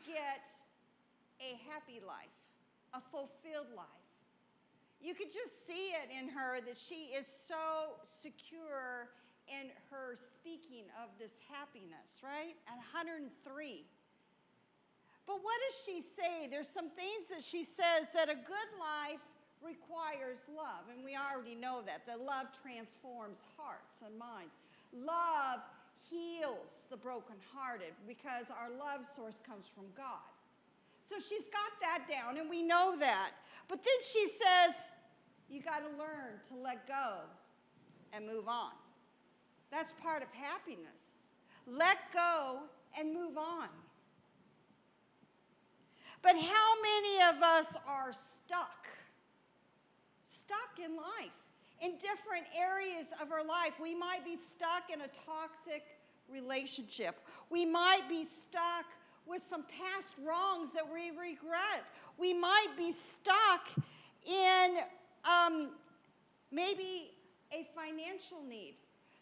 get a happy life, a fulfilled life. You could just see it in her that she is so secure in her speaking of this happiness, right? At 103. But what does she say? There's some things that she says that a good life requires love. And we already know that love transforms hearts and minds. Love heals the brokenhearted because our love source comes from God. So she's got that down, and we know that. But then she says, you got to learn to let go and move on. That's part of happiness. Let go and move on. But how many of us are stuck? Stuck in life, in different areas of our life. We might be stuck in a toxic relationship. We might be stuck with some past wrongs that we regret. We might be stuck in maybe a financial need.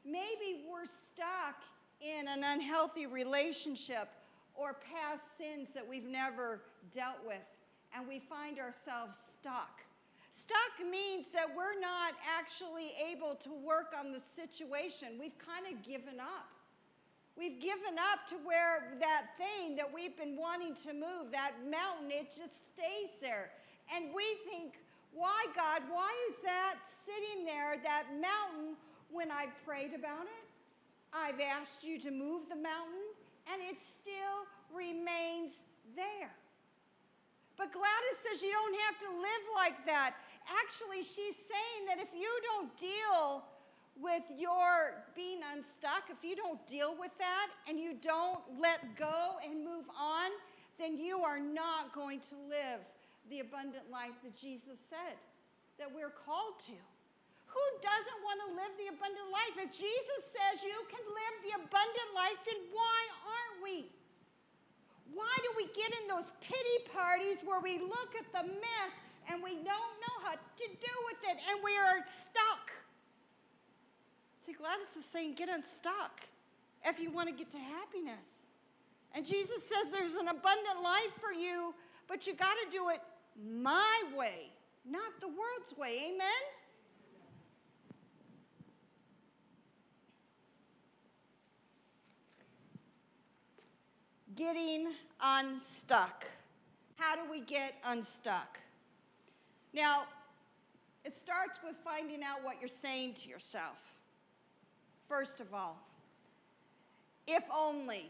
Maybe we're stuck in an unhealthy relationship or past sins that we've never dealt with, and we find ourselves stuck. Stuck means that we're not actually able to work on the situation. We've kind of given up. We've given up to where that thing that we've been wanting to move, that mountain, it just stays there. And we think, why, God, why is that sitting there, that mountain, when I've prayed about it? I've asked you to move the mountain, and it still remains there. But Gladys says you don't have to live like that. Actually, she's saying that if you don't deal with your being unstuck, if you don't deal with that and you don't let go and move on, then you are not going to live the abundant life that Jesus said that we're called to. Who doesn't want to live the abundant life? If Jesus says you can live the abundant life, then why aren't we? Why do we get in those pity parties where we look at the mess and we don't know how to do with it and we are stuck? See, Gladys is saying get unstuck if you want to get to happiness. And Jesus says there's an abundant life for you, but you got to do it my way, not the world's way. Amen? Getting unstuck. How do we get unstuck? Now, it starts with finding out what you're saying to yourself. First of all, if only.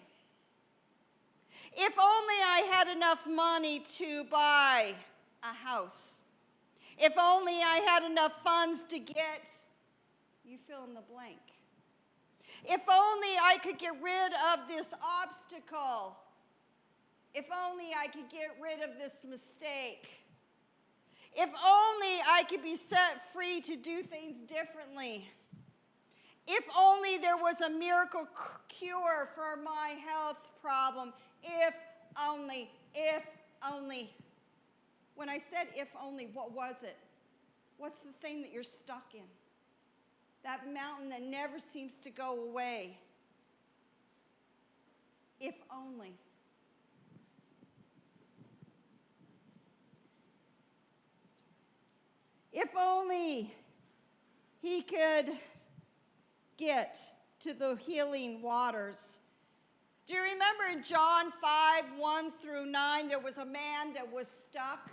If only I had enough money to buy a house. If only I had enough funds to get, you fill in the blank. If only I could get rid of this obstacle. If only I could get rid of this mistake. If only I could be set free to do things differently. If only there was a miracle cure for my health problem. If only, if only. When I said if only, what was it? What's the thing that you're stuck in? That mountain that never seems to go away. If only. If only he could get to the healing waters. Do you remember in John 5, 1 through 9, there was a man that was stuck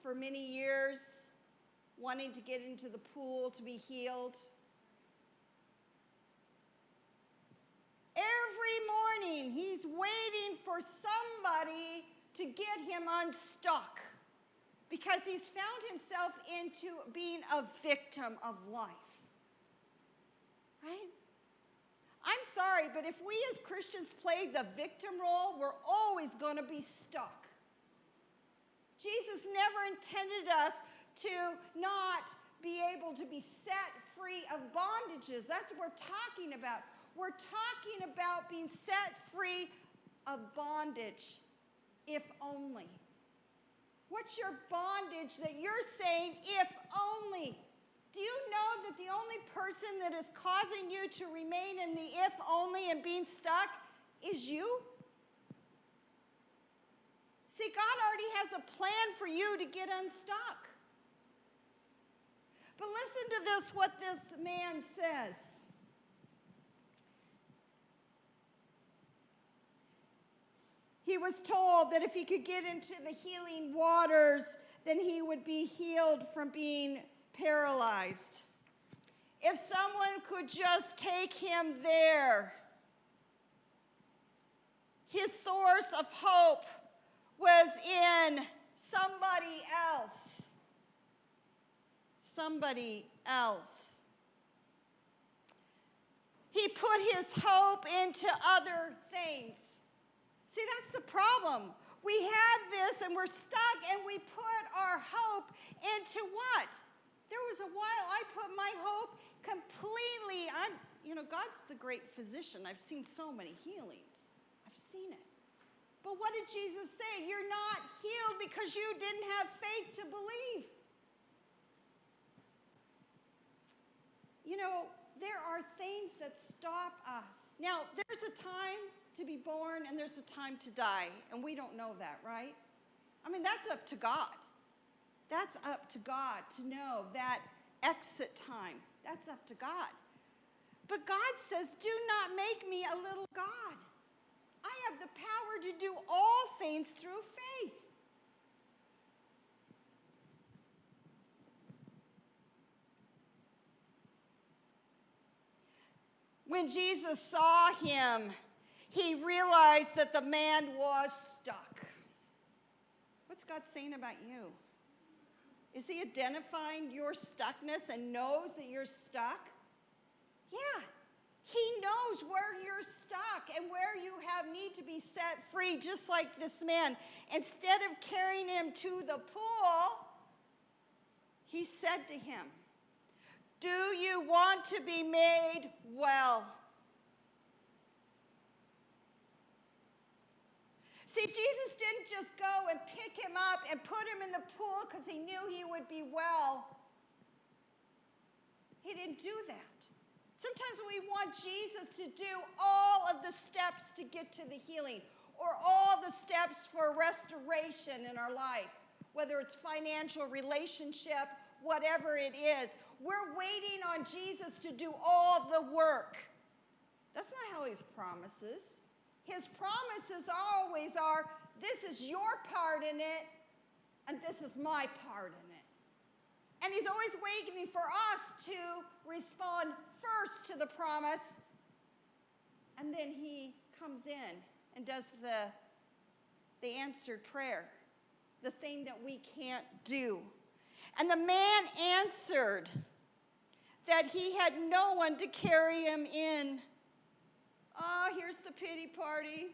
for many years, wanting to get into the pool to be healed? Every morning, he's waiting for somebody to get him unstuck because he's found himself into being a victim of life. Right? I'm sorry, but if we as Christians play the victim role, we're always going to be stuck. Jesus never intended us to not be able to be set free of bondages. That's what we're talking about. We're talking about being set free of bondage, if only. What's your bondage that you're saying, if only? Do you know that the only person that is causing you to remain in the if only and being stuck is you? already has a plan for you to get unstuck. But listen to this, what this man says. He was told that if he could get into the healing waters, then he would be healed from being paralyzed. If someone could just take him there. His source of hope was in somebody else. Somebody else. He put his hope into other things. See, that's the problem. We have this and we're stuck and we put our hope into what? There was a while I put my hope completely on, God's the great physician. I've seen so many healings. I've seen it. But what did Jesus say? You're not healed because you didn't have faith to believe. There are things that stop us. Now, there's a time to be born and there's a time to die, and we don't know that, right? That's up to God. That's up to God to know that exit time. That's up to God. But God says, do not make me a little God. I have the power to do all things through faith. When Jesus saw him, he realized that the man was stuck. What's God saying about you? Is he identifying your stuckness and knows that you're stuck? Yeah. He knows where you're stuck and where you have need to be set free, just like this man. Instead of carrying him to the pool, he said to him, do you want to be made well? See, Jesus didn't just go and pick him up and put him in the pool because he knew he would be well. He didn't do that. Sometimes we want Jesus to do all of the steps to get to the healing, or all the steps for restoration in our life, whether it's financial, relationship, whatever it is. We're waiting on Jesus to do all the work. That's not how his promises. His promises always are, this is your part in it, and this is my part in it. And he's always waiting for us to respond first to the promise, and then he comes in and does the answered prayer, the thing that we can't do. And the man answered that he had no one to carry him in. Oh, here's the pity party.